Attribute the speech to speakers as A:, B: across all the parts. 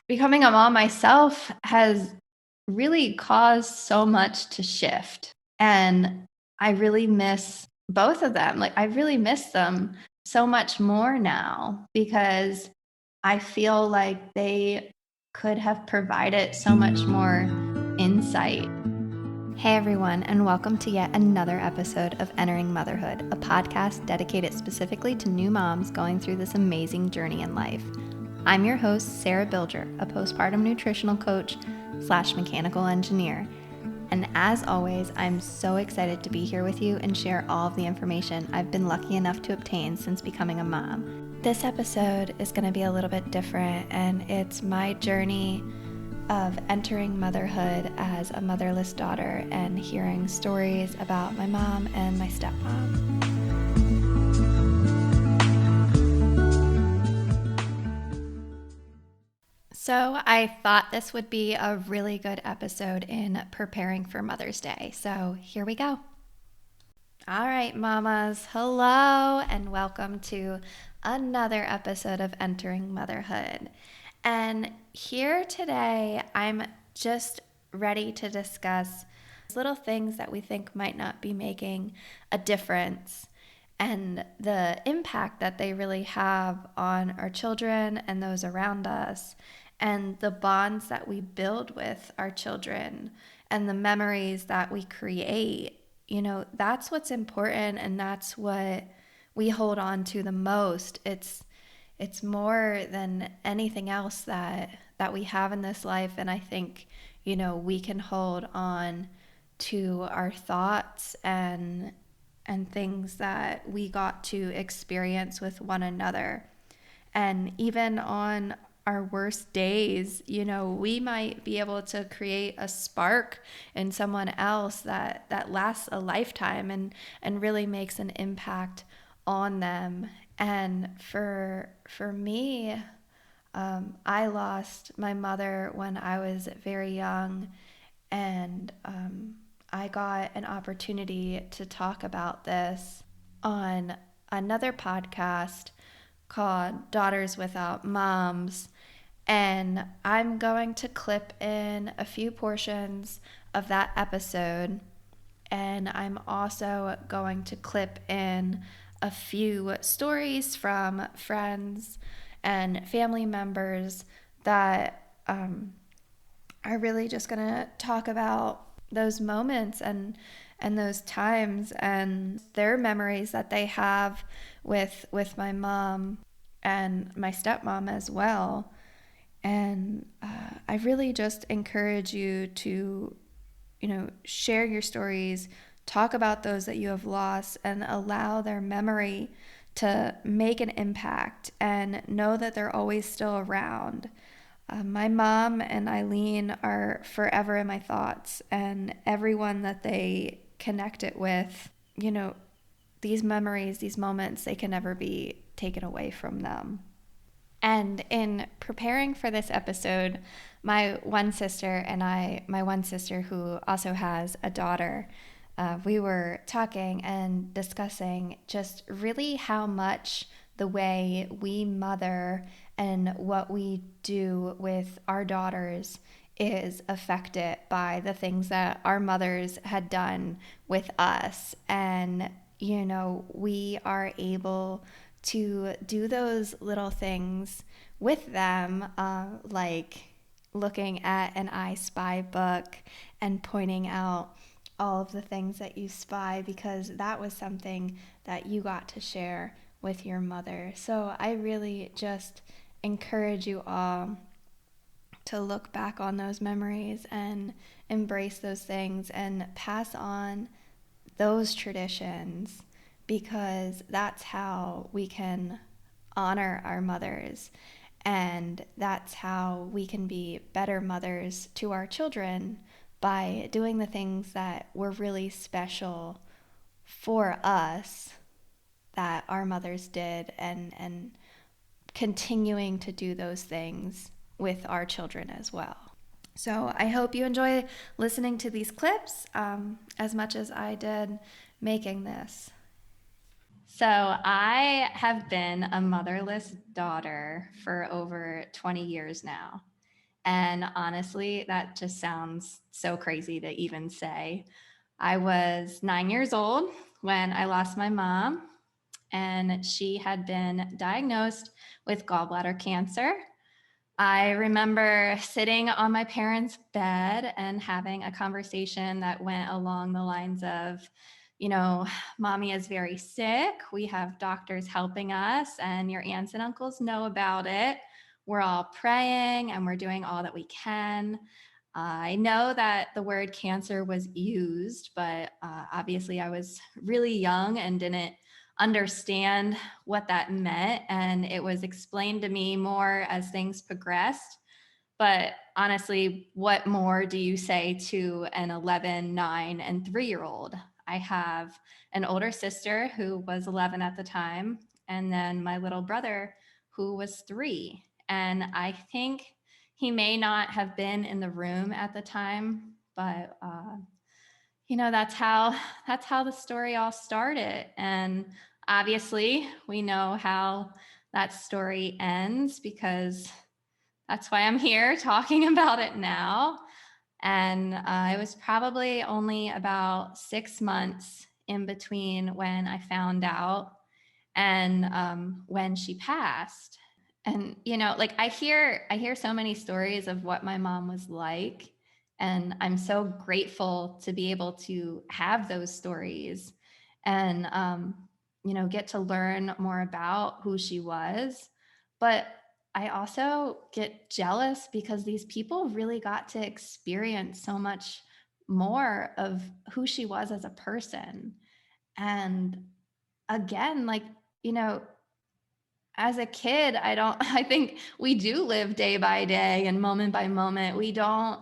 A: becoming a mom myself has really caused so much to shift. And I really miss both of them. Like, I really miss them so much more now because I feel like they could have provided so much more insight. Hey everyone, and welcome to yet another episode of Entering Motherhood, a podcast dedicated specifically to new moms going through this amazing journey in life. I'm your host, Sarah Bilger, a postpartum nutritional coach / mechanical engineer. And as always, I'm so excited to be here with you and share all of the information I've been lucky enough to obtain since becoming a mom. This episode is going to be a little bit different, and it's my journey of entering motherhood as a motherless daughter and hearing stories about my mom and my stepmom. So I thought this would be a really good episode in preparing for Mother's Day. So here we go. All right, mamas, hello, and welcome to another episode of Entering Motherhood. And here today, I'm just ready to discuss little things that we think might not be making a difference and the impact that they really have on our children and those around us, and the bonds that we build with our children and the memories that we create. You know, that's what's important, and that's what we hold on to the most. It's more than anything else that we have in this life. And I think, you know, we can hold on to our thoughts and things that we got to experience with one another. And even on our worst days, you know, we might be able to create a spark in someone else that lasts a lifetime and really makes an impact on them. And for me, I lost my mother when I was very young, and I got an opportunity to talk about this on another podcast called Daughters Without Moms. And I'm going to clip in a few portions of that episode. And I'm also going to clip in a few stories from friends and family members that are really just going to talk about those moments and those times and their memories that they have with my mom and my stepmom as well. And I really just encourage you to, you know, share your stories, talk about those that you have lost, and allow their memory to make an impact, and know that they're always still around. My mom and Eileen are forever in my thoughts, and everyone that they connect it with, you know, these memories, these moments, they can never be taken away from them. And in preparing for this episode, my one sister who also has a daughter, we were talking and discussing just really how much the way we mother and what we do with our daughters is affected by the things that our mothers had done with us. And, you know, we are able to do those little things with them, like looking at an I Spy book and pointing out all of the things that you spy, because that was something that you got to share with your mother. So I really just encourage you all to look back on those memories and embrace those things and pass on those traditions, because that's how we can honor our mothers, and that's how we can be better mothers to our children, by doing the things that were really special for us that our mothers did, and continuing to do those things with our children as well. So I hope you enjoy listening to these clips as much as I did making this. So I have been a motherless daughter for over 20 years now. And honestly, that just sounds so crazy to even say. I was 9 years old when I lost my mom, and she had been diagnosed with gallbladder cancer. I remember sitting on my parents' bed and having a conversation that went along the lines of, mommy is very sick. We have doctors helping us, and your aunts and uncles know about it. We're all praying and we're doing all that we can. I know that the word cancer was used, but obviously I was really young and didn't understand what that meant. And it was explained to me more as things progressed. But honestly, what more do you say to an 11, 9, and 3-year-old? I have an older sister who was 11 at the time, and then my little brother who was 3. And I think he may not have been in the room at the time, but that's how the story all started. And obviously, we know how that story ends because that's why I'm here talking about it now. And it was probably only about 6 months in between when I found out and when she passed. And like I hear so many stories of what my mom was like, and I'm so grateful to be able to have those stories and get to learn more about who she was. But I also get jealous because these people really got to experience so much more of who she was as a person. And again, like, you know, as a kid, I think we do live day by day and moment by moment. We don't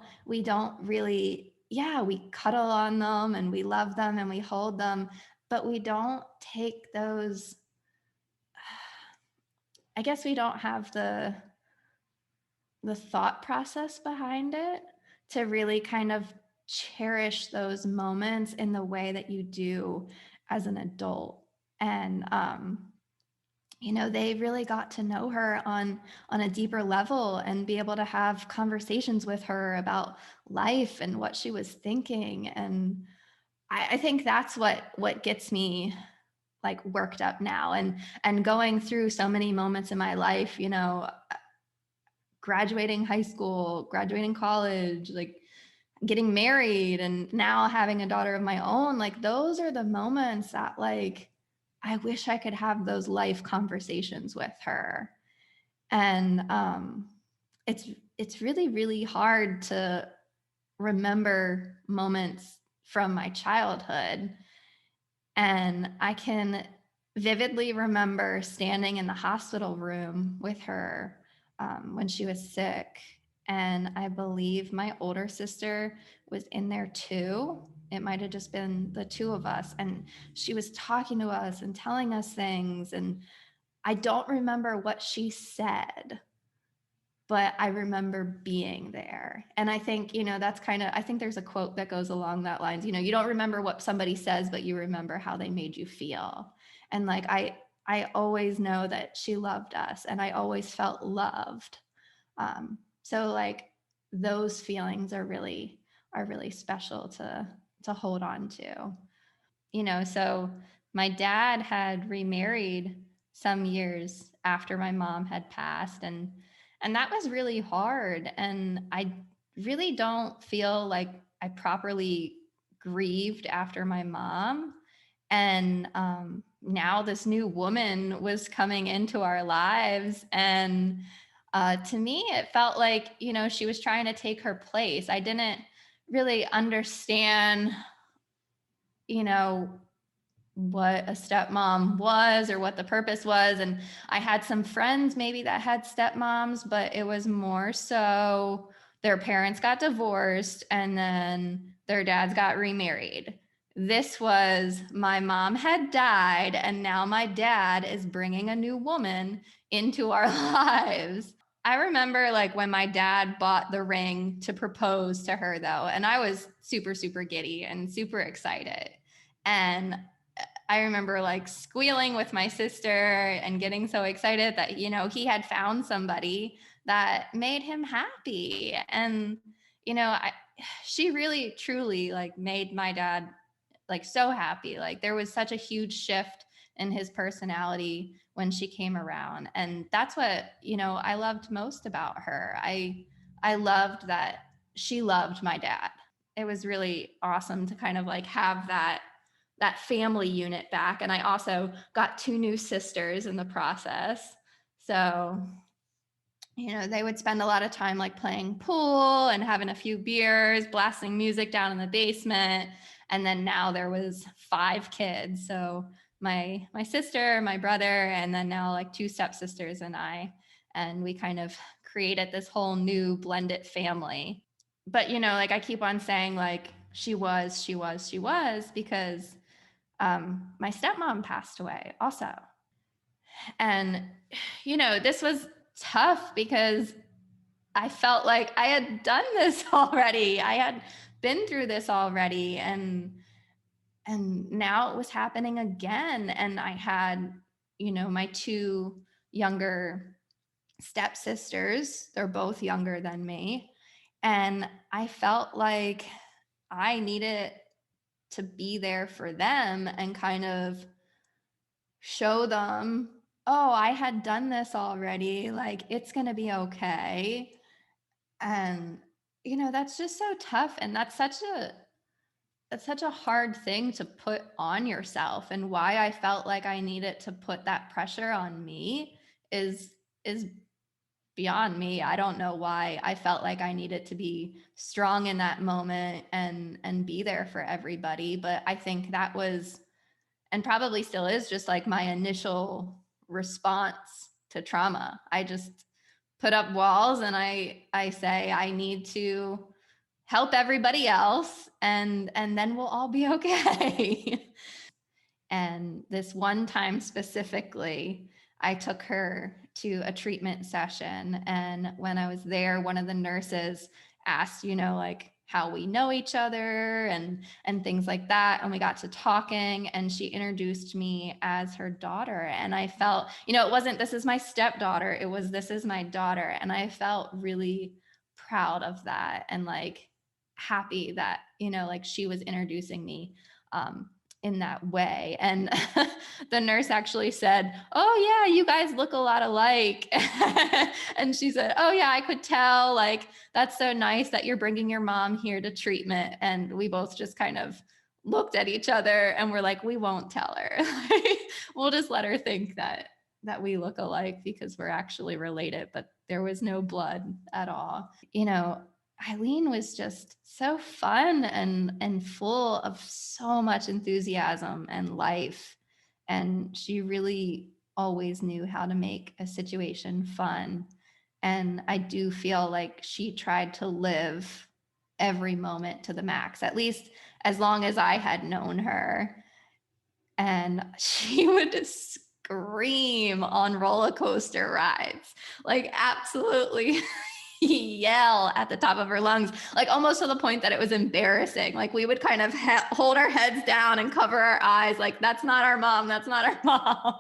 A: really, yeah, we cuddle on them and we love them and we hold them, but we don't take those, I guess we don't have the thought process behind it to really kind of cherish those moments in the way that you do as an adult. And they really got to know her on a deeper level and be able to have conversations with her about life and what she was thinking. And I think that's what gets me like worked up now, and going through so many moments in my life, graduating high school, graduating college, like getting married, and now having a daughter of my own. Like those are the moments that, like, I wish I could have those life conversations with her. And it's really, really hard to remember moments from my childhood. And I can vividly remember standing in the hospital room with her when she was sick. And I believe my older sister was in there too. It might have just been the two of us. And she was talking to us and telling us things. And I don't remember what she said, but I remember being there. And I think, that's I think there's a quote that goes along that lines, you don't remember what somebody says, but you remember how they made you feel. And like, I always know that she loved us and I always felt loved. So like those feelings are really special to hold on to. So my dad had remarried some years after my mom had passed, and that was really hard. And I really don't feel like I properly grieved after my mom. And now this new woman was coming into our lives, and to me it felt like she was trying to take her place. I didn't really understand you know what a stepmom was or what the purpose was. And I had some friends maybe that had stepmoms, but it was more so their parents got divorced and then their dads got remarried. This was my mom had died and now my dad is bringing a new woman into our lives. I remember like when my dad bought the ring to propose to her though, and I was super, super giddy and super excited. And I remember like squealing with my sister and getting so excited that, he had found somebody that made him happy. And, she really truly like made my dad like so happy. Like there was such a huge shift in his personality when she came around. And that's what, I loved most about her. I loved that she loved my dad. It was really awesome to kind of like have that family unit back. And I also got 2 new sisters in the process. So, they would spend a lot of time like playing pool and having a few beers, blasting music down in the basement. And then now there was 5 kids. So my sister, my brother, and then now like 2 stepsisters and I. And we kind of created this whole new blended family. But, like I keep on saying like she was because my stepmom passed away also. And, this was tough because I felt like I had done this already. I had been through this already. And now it was happening again. And I had, my 2 younger stepsisters. They're both younger than me. And I felt like I needed to be there for them and kind of show them, oh, I had done this already. Like, it's going to be okay. And, that's just so tough. And that's such a hard thing to put on yourself. And why I felt like I needed to put that pressure on me is beyond me. I don't know why I felt like I needed to be strong in that moment and be there for everybody. But I think that was, and probably still is, just like my initial response to trauma. I just put up walls and I say I need to help everybody else and then we'll all be okay. And this one time specifically, I took her to a treatment session. And when I was there, one of the nurses asked, like how we know each other and things like that. And we got to talking and she introduced me as her daughter. And I felt, it wasn't, this is my stepdaughter. It was, this is my daughter. And I felt really proud of that and like happy that, like she was introducing me in that way. And the nurse actually said, oh yeah, you guys look a lot alike. And she said, oh yeah, I could tell, like, that's so nice that you're bringing your mom here to treatment. And we both just kind of looked at each other and we're like, we won't tell her. We'll just let her think that we look alike because we're actually related, but there was no blood at all. Eileen was just so fun and full of so much enthusiasm and life. And she really always knew how to make a situation fun. And I do feel like she tried to live every moment to the max, at least as long as I had known her. And she would scream on roller coaster rides, like absolutely yell at the top of her lungs, like almost to the point that it was embarrassing. Like we would kind of hold our heads down and cover our eyes, like that's not our mom, that's not our mom.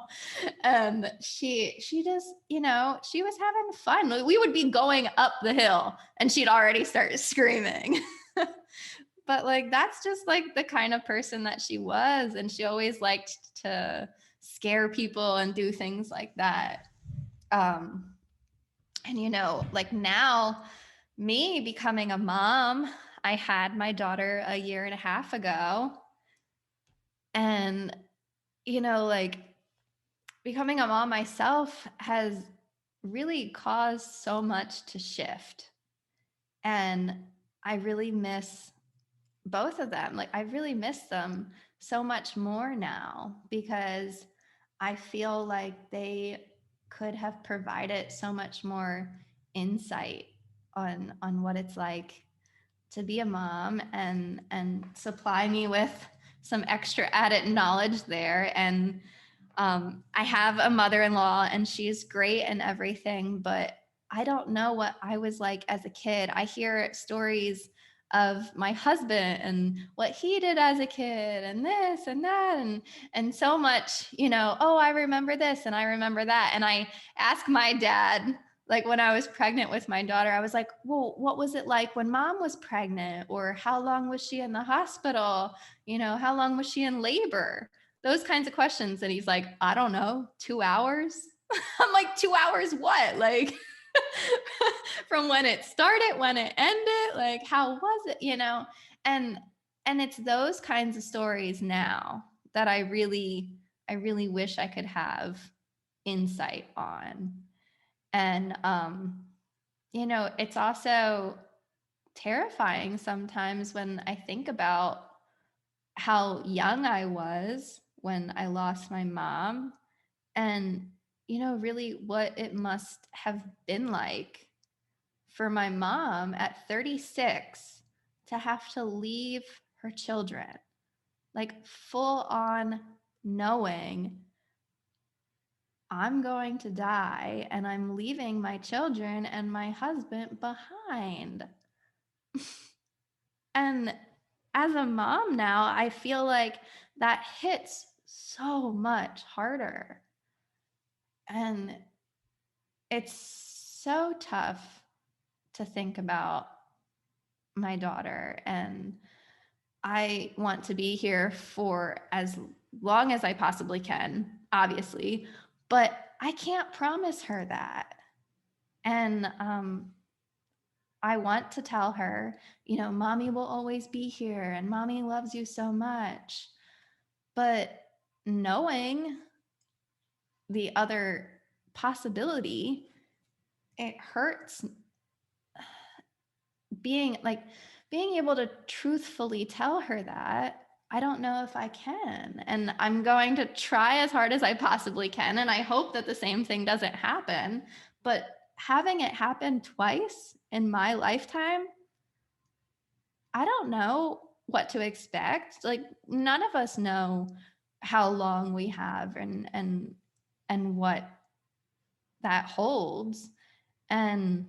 A: And she just, she was having fun. We would be going up the hill and she'd already start screaming. But like that's just like the kind of person that she was, and she always liked to scare people and do things like that. And like now, me becoming a mom, I had my daughter a year and a half ago. And, like becoming a mom myself has really caused so much to shift. And I really miss both of them. Like I really miss them so much more now because I feel like they could have provided so much more insight on what it's like to be a mom and supply me with some extra added knowledge there. And I have a mother-in-law and she's great and everything, but I don't know what I was like as a kid. I hear stories of my husband and what he did as a kid and this and that and so much, oh, I remember this and I remember that. And I ask my dad Like when I was pregnant with my daughter, I was like, well, what was it like when mom was pregnant? Or how long was she in the hospital? How long was she in labor? Those kinds of questions. And he's like, I don't know, 2 hours. I'm like, 2 hours what? Like from when it started, when it ended, like how was it, And it's those kinds of stories now that I really wish I could have insight on. And it's also terrifying sometimes when I think about how young I was when I lost my mom, and really what it must have been like for my mom at 36 to have to leave her children, like full on knowing I'm going to die and I'm leaving my children and my husband behind. And as a mom now, I feel like that hits so much harder. And it's so tough to think about my daughter. And I want to be here for as long as I possibly can, obviously, but I can't promise her that. And I want to tell her, mommy will always be here and mommy loves you so much. But knowing the other possibility, it hurts being able to truthfully tell her that. I don't know if I can. And I'm going to try as hard as I possibly can. And I hope that the same thing doesn't happen. But having it happen twice in my lifetime, I don't know what to expect. Like none of us know how long we have and what that holds. And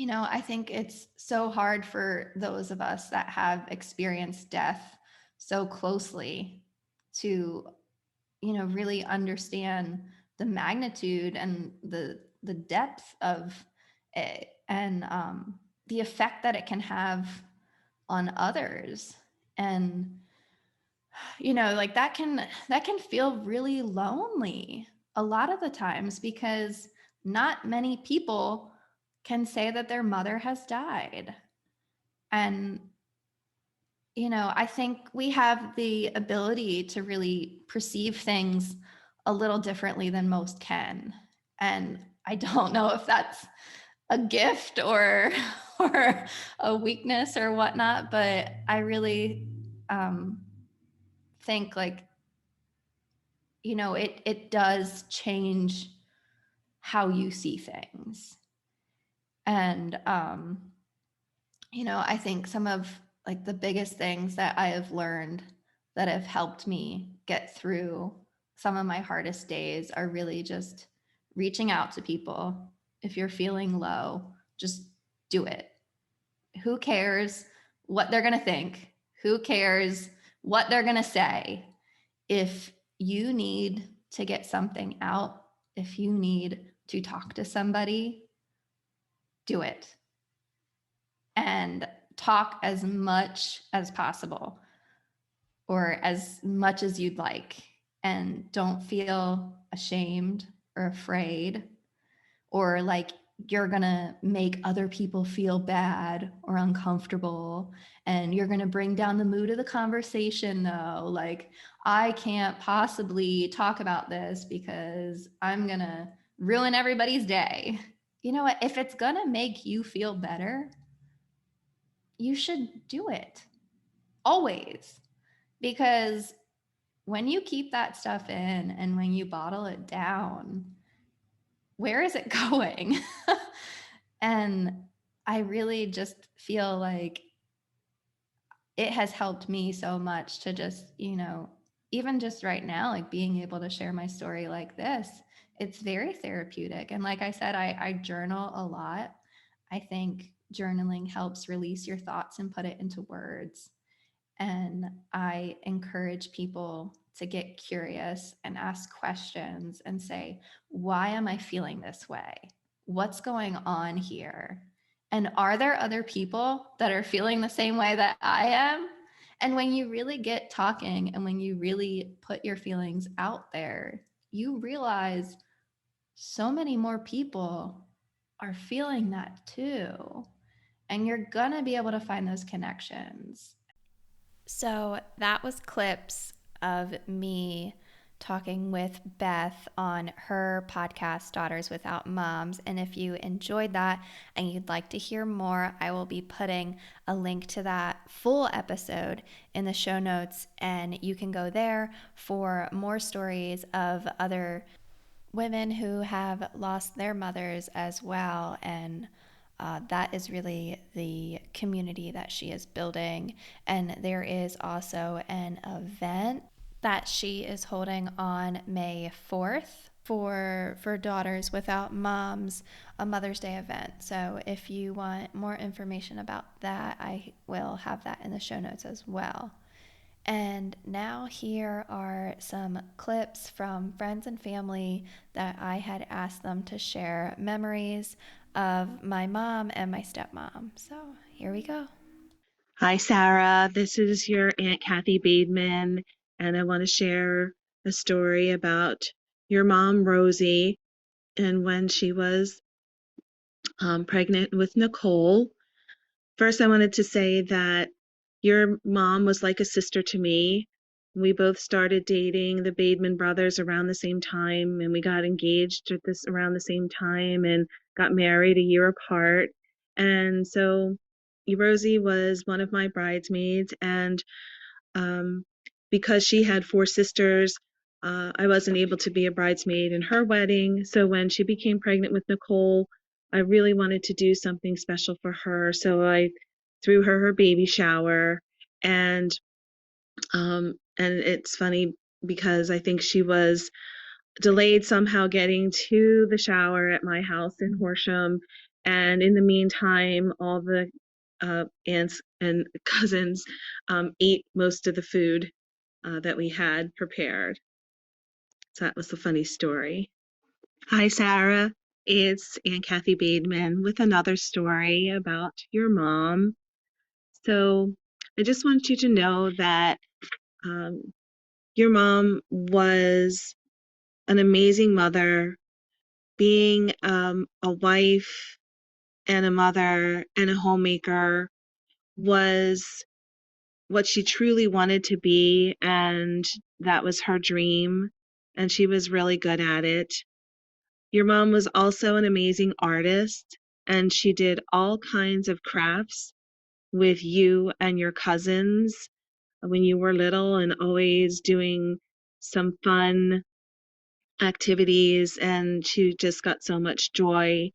A: I think it's so hard for those of us that have experienced death so closely to really understand the magnitude and the depth of it, and the effect that it can have on others. And like that can feel really lonely a lot of the times, because not many people can say that their mother has died. And I think we have the ability to really perceive things a little differently than most can. And I don't know if that's a gift or or a weakness or whatnot, but I really think like it does change how you see things. And I think some of like the biggest things that I have learned that have helped me get through some of my hardest days are really just reaching out to people. If you're feeling low, just do it. Who cares what they're going to think? Who cares what they're going to say? If you need to get something out, if you need to talk to somebody, do it. And talk as much as possible, or as much as you'd like. And don't feel ashamed or afraid, or like you're going to make other people feel bad or uncomfortable, and you're going to bring down the mood of the conversation though. Like, I can't possibly talk about this because I'm going to ruin everybody's day. You know what? If it's going to make you feel better, you should do it always. Because when you keep that stuff in and when you bottle it down, where is it going? And I really just feel like it has helped me so much to just, even just right now, like being able to share my story like this, it's very therapeutic. And like I said, I journal a lot. I think journaling helps release your thoughts and put it into words. And I encourage people to get curious and ask questions and say, why am I feeling this way? what's going on here? And are there other people that are feeling the same way that I am? And when you really get talking and when you really put your feelings out there, you realize so many more people are feeling that too. And you're going to be able to find those connections. So that was clips of me talking with Beth on her podcast, Daughters Without Moms. And if you enjoyed that and you'd like to hear more, I will be putting a link to that full episode in the show notes. And you can go there for more stories of other women who have lost their mothers as well. And that is really the community that she is building. And there is also an event that she is holding on May 4th for Daughters Without Moms, a Mother's Day event. So if you want more information about that, I will have that in the show notes as well. And now here are some clips from friends and family that I had asked them to share memories of my mom and my stepmom. So here we go.
B: Hi, Sarah. This is your Aunt Kathy Bademan, and I want to share a story about your mom, Rosie, and when she was pregnant with Nicole. First, I wanted to say that your mom was like a sister to me. We both started dating the Bademan brothers around the same time, and we got engaged at this around the same time and got married a year apart. And so Rosie was one of my bridesmaids, and um, because she had four sisters, I wasn't able to be a bridesmaid in her wedding. So when she became pregnant with Nicole, I really wanted to do something special for her. So I threw her baby shower, and it's funny because I think she was delayed somehow getting to the shower at my house in Horsham. And in the meantime, all the aunts and cousins ate most of the food that we had prepared. So that was a funny story. Hi, Sarah. It's Aunt Kathy Bademan with another story about your mom. So I just want you to know that um, your mom was an amazing mother. Being a wife and a mother and a homemaker was what she truly wanted to be, and that was her dream, and she was really good at it. Your mom was also an amazing artist, and she did all kinds of crafts with you and your cousins when you were little, and always doing some fun activities, and she just got so much joy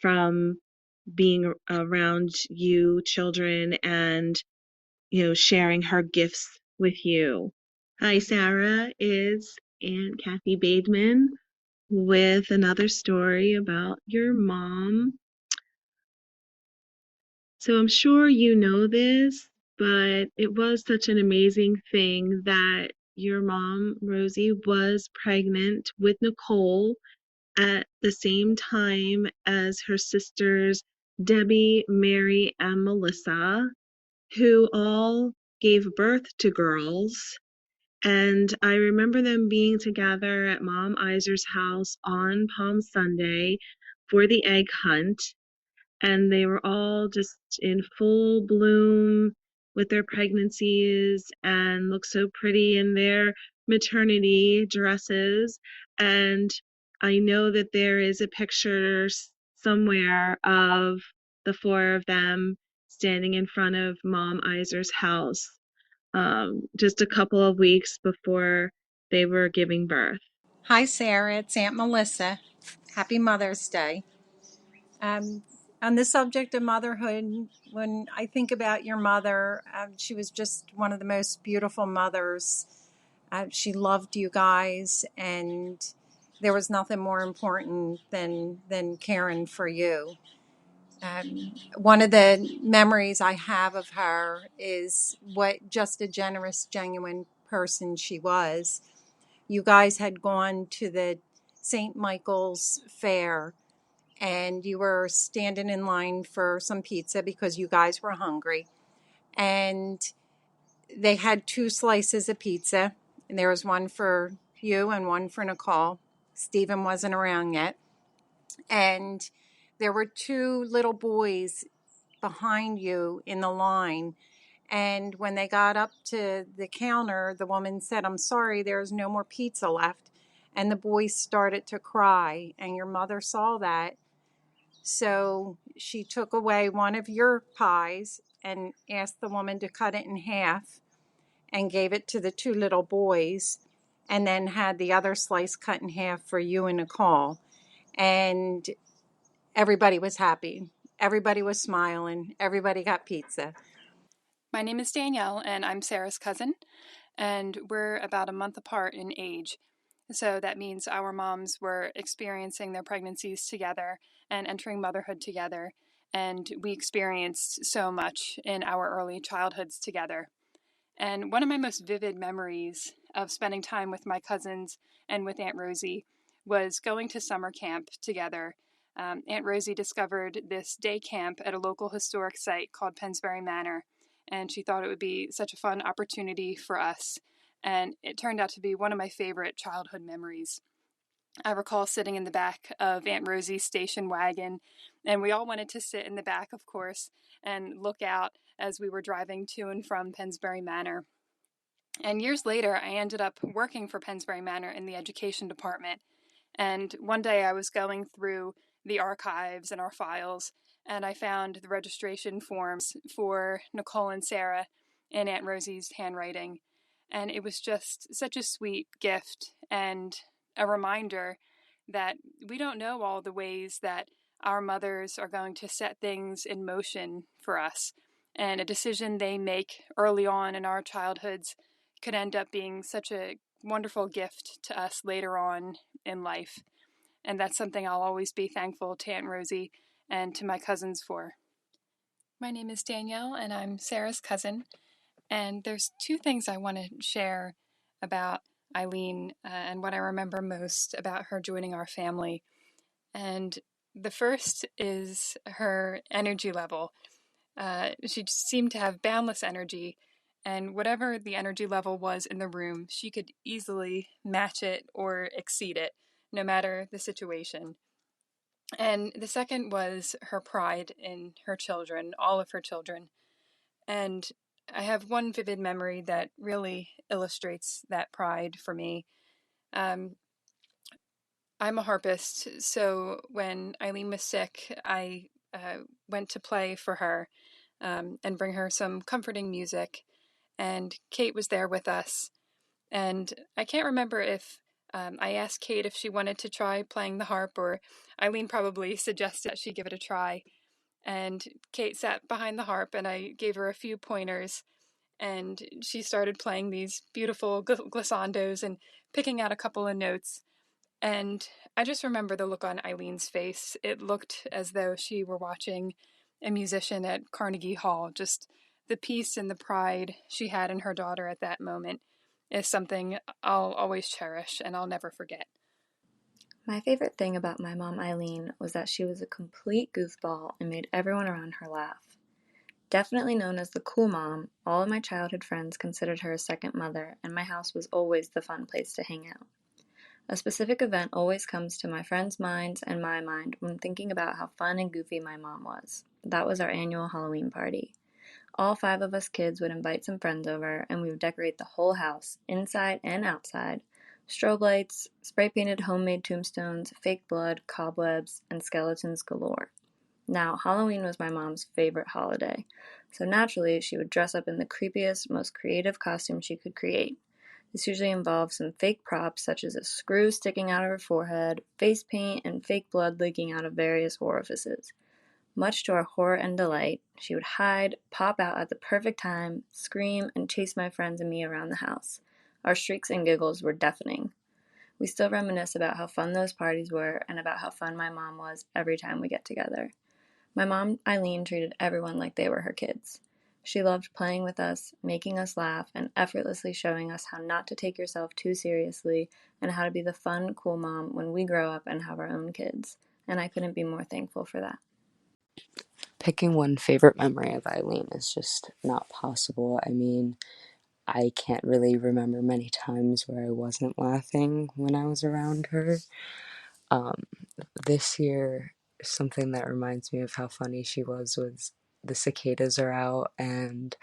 B: from being around you children and sharing her gifts with you. Hi, Sarah. It's Aunt Kathy Bademan with another story about your mom. So I'm sure you know this, but it was such an amazing thing that your mom, Rosie, was pregnant with Nicole at the same time as her sisters, Debbie, Mary, and Melissa, who all gave birth to girls. And I remember them being together at Mom Iser's house on Palm Sunday for the egg hunt. And they were all just in full bloom with their pregnancies and looked so pretty in their maternity dresses. And I know that there is a picture somewhere of the four of them standing in front of Mom Iser's house just a couple of weeks before they were giving birth.
C: Hi, Sarah. It's Aunt Melissa. Happy Mother's Day. On the subject of motherhood, when I think about your mother, she was just one of the most beautiful mothers. She loved you guys, and there was nothing more important than caring for you. One of the memories I have of her is what just a generous, genuine person she was. You guys had gone to the St. Michael's Fair, and you were standing in line for some pizza because you guys were hungry. And they had 2 slices of pizza, and there was one for you and one for Nicole. Stephen wasn't around yet. And there were 2 little boys behind you in the line. And when they got up to the counter, the woman said, "I'm sorry, there's no more pizza left." And the boys started to cry, and your mother saw that. So she took away one of your pies and asked the woman to cut it in half and gave it to the 2 little boys, and then had the other slice cut in half for you and Nicole. And everybody was happy. Everybody was smiling. Everybody got pizza.
D: My name is Danielle, and I'm Sarah's cousin, and we're about a month apart in age. So that means our moms were experiencing their pregnancies together and entering motherhood together, and we experienced so much in our early childhoods together. And one of my most vivid memories of spending time with my cousins and with Aunt Rosie was going to summer camp together. Aunt Rosie discovered this day camp at a local historic site called Pensbury Manor, and she thought it would be such a fun opportunity for us. And it turned out to be one of my favorite childhood memories. I recall sitting in the back of Aunt Rosie's station wagon, and we all wanted to sit in the back, of course, and look out as we were driving to and from Pensbury Manor. And years later, I ended up working for Pensbury Manor in the education department. And one day I was going through the archives and our files, and I found the registration forms for Nicole and Sarah in Aunt Rosie's handwriting. And it was just such a sweet gift and a reminder that we don't know all the ways that our mothers are going to set things in motion for us. And a decision they make early on in our childhoods could end up being such a wonderful gift to us later on in life. And that's something I'll always be thankful to Aunt Rosie and to my cousins for. My name is Danielle, and I'm Sarah's cousin. And there's 2 things I want to share about Eileen and what I remember most about her joining our family. And the first is her energy level. She seemed to have boundless energy, and whatever the energy level was in the room, she could easily match it or exceed it, no matter the situation. And the second was her pride in her children, all of her children. And I have one vivid memory that really illustrates that pride for me. Um, I'm a harpist, so when Eileen was sick, I went to play for her and bring her some comforting music. And Kate was there with us. And I can't remember if I asked Kate if she wanted to try playing the harp, or Eileen probably suggested that she give it a try. And Kate sat behind the harp, and I gave her a few pointers. And she started playing these beautiful glissandos and picking out a couple of notes. And I just remember the look on Eileen's face. It looked as though she were watching a musician at Carnegie Hall. Just the peace and the pride she had in her daughter at that moment is something I'll always cherish and I'll never forget.
E: My favorite thing about my mom Eileen was that she was a complete goofball and made everyone around her laugh. Definitely known as the cool mom, all of my childhood friends considered her a second mother, and my house was always the fun place to hang out. A specific event always comes to my friends' minds and my mind when thinking about how fun and goofy my mom was. That was our annual Halloween party. All 5 of us kids would invite some friends over, and we would decorate the whole house, inside and outside. Strobe lights, spray-painted homemade tombstones, fake blood, cobwebs, and skeletons galore. Now, Halloween was my mom's favorite holiday, so naturally she would dress up in the creepiest, most creative costume she could create. This usually involved some fake props such as a screw sticking out of her forehead, face paint, and fake blood leaking out of various orifices. Much to our horror and delight, she would hide, pop out at the perfect time, scream, and chase my friends and me around the house. Our shrieks and giggles were deafening. We still reminisce about how fun those parties were and about how fun my mom was every time we get together. My mom, Eileen, treated everyone like they were her kids. She loved playing with us, making us laugh, and effortlessly showing us how not to take yourself too seriously and how to be the fun, cool mom when we grow up and have our own kids. and I couldn't be more thankful for that.
F: Picking one favorite memory of Eileen is just not possible. I mean, I can't really remember many times where I wasn't laughing when I was around her. This year, something that reminds me of how funny she was the cicadas are out, and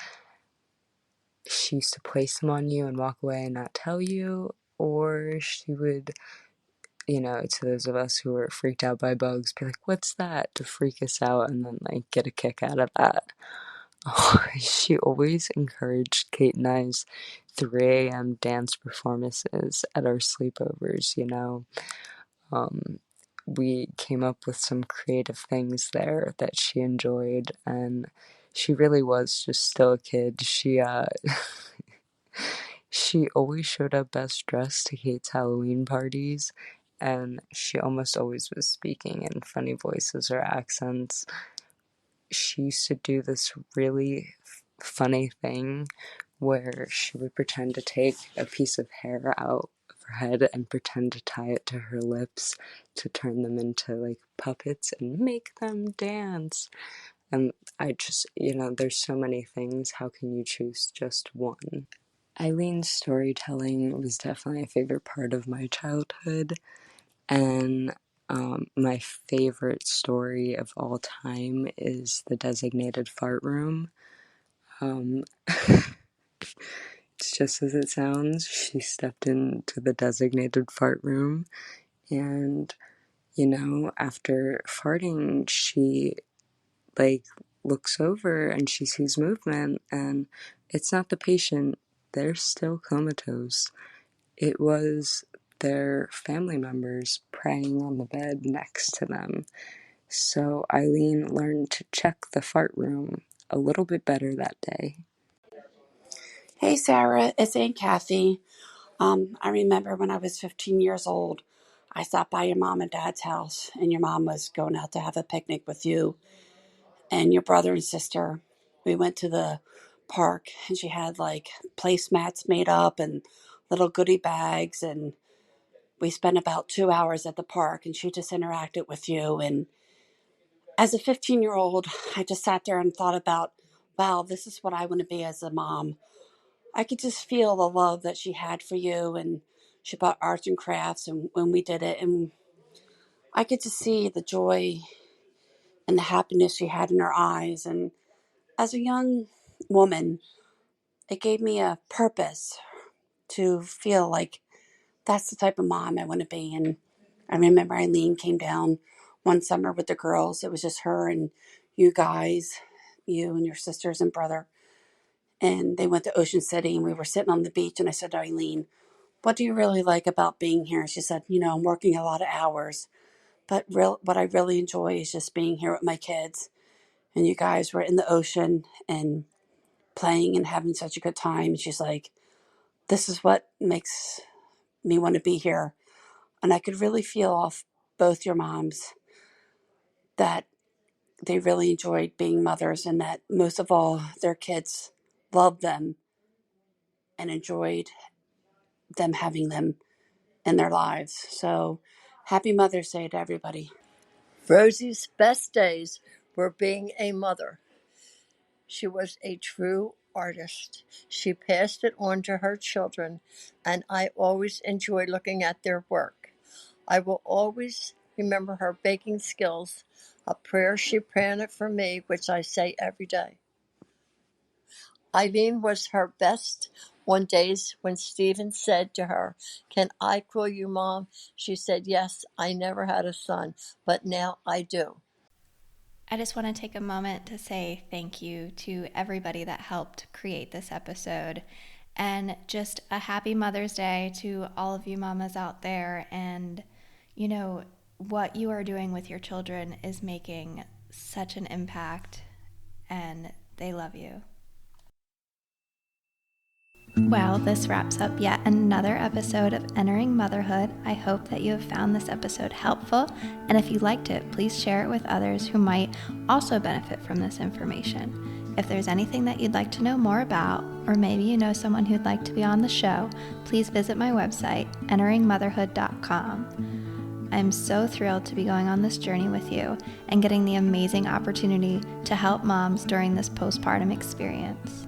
F: she used to place them on you and walk away and not tell you, or she would, to those of us who were freaked out by bugs, be like, "What's that?" to freak us out and then like get a kick out of that. She always encouraged Kate and I's 3 a.m. dance performances at our sleepovers, We came up with some creative things there that she enjoyed, and she really was just still a kid. She always showed up best dressed to Kate's Halloween parties, and she almost always was speaking in funny voices or accents. She used to do this really funny thing where she would pretend to take a piece of hair out of her head and pretend to tie it to her lips to turn them into like puppets and make them dance. And I just, there's so many things. How can you choose just one? Eileen's storytelling was definitely a favorite part of my childhood, and my favorite story of all time is the designated fart room. It's just as it sounds. She stepped into the designated fart room, and after farting, she like looks over and she sees movement, and it's not the patient. They're still comatose. It was their family members praying on the bed next to them. So Eileen learned to check the fart room a little bit better that day.
G: Hey, Sarah, it's Aunt Kathy. I remember when I was 15 years old, I stopped by your mom and dad's house, and your mom was going out to have a picnic with you and your brother and sister. We went to the park, and she had like placemats made up and little goodie bags, and we spent about 2 hours at the park, and she just interacted with you. And as a 15-year-old, I just sat there and thought about, wow, this is what I want to be as a mom. I could just feel the love that she had for you, and she bought arts and crafts, and when we did it, and I could just see the joy and the happiness she had in her eyes. And as a young woman, it gave me a purpose to feel like that's the type of mom I want to be. And I remember Eileen came down one summer with the girls. It was just her and you guys, you and your sisters and brother. And they went to Ocean City, and we were sitting on the beach, and I said to Eileen, what do you really like about being here? She said, I'm working a lot of hours, but what I really enjoy is just being here with my kids. And you guys were in the ocean and playing and having such a good time. She's like, this is what makes me want to be here. And I could really feel off both your moms that they really enjoyed being mothers, and that most of all, their kids loved them and enjoyed them having them in their lives. So happy Mother's Day to everybody.
H: Rosie's best days were being a mother. She was a true artist. She passed it on to her children, and I always enjoy looking at their work. I will always remember her baking skills, a prayer she planted for me, which I say every day. Eileen was her best on days when Stephen said to her, "Can I call you Mom?" She said, "Yes, I never had a son, but now I do."
A: I just want to take a moment to say thank you to everybody that helped create this episode, and just a happy Mother's Day to all of you mamas out there. And what you are doing with your children is making such an impact, and they love you. Well, this wraps up yet another episode of Entering Motherhood. I hope that you have found this episode helpful, and if you liked it, please share it with others who might also benefit from this information. If there's anything that you'd like to know more about, or maybe you know someone who'd like to be on the show, please visit my website, enteringmotherhood.com. I'm so thrilled to be going on this journey with you and getting the amazing opportunity to help moms during this postpartum experience.